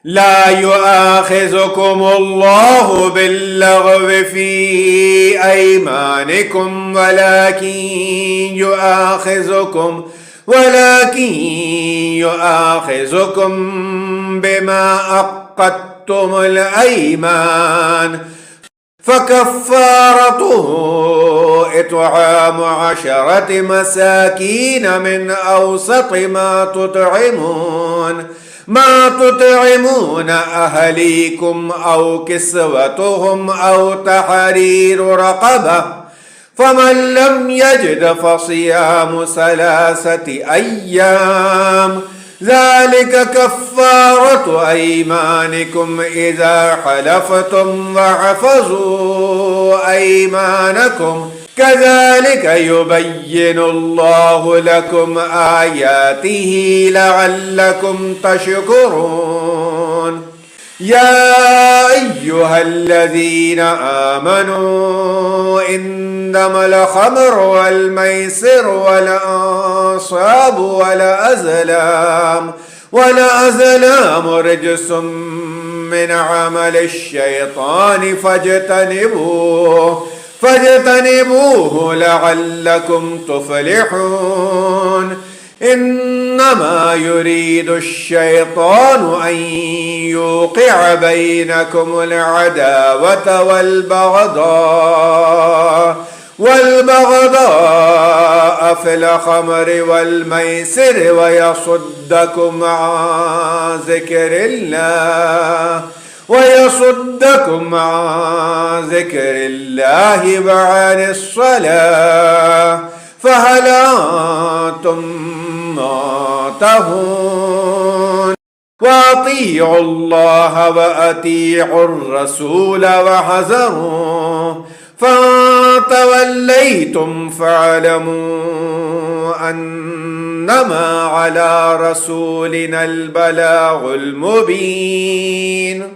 لا يؤاخذكم الله باللغو في أيمانكم ولكن يؤاخذكم بما عقدتم الأيمان، فكفارته إطعام 10 مساكين من أوسط ما تطعمون أهليكم أو كسوتهم أو تحرير رقبة، فمن لم يجد فصيام 3 أيام، ذلك كفارة أيمانكم إذا حلفتم، واحفظوا أيمانكم، كذلك يبين الله لكم آياته لعلكم تشكرون. يا أيها الذين آمنوا إنما الخمر والميسر والأنصاب والأزلام رجس من عمل الشيطان فاجتنبوه لعلكم تفلحون. إنما يريد الشيطان أن يوقع بينكم العداوة والبغضاء في الخمر والميسر ويصدكم عن ذكر الله وعن الصلاة، فهل أنتم منتهون؟ وأطيعوا الله وأطيعوا الرسول واحذروا، فتوليتم فاعلموا أنما على رسولنا البلاغ المبين.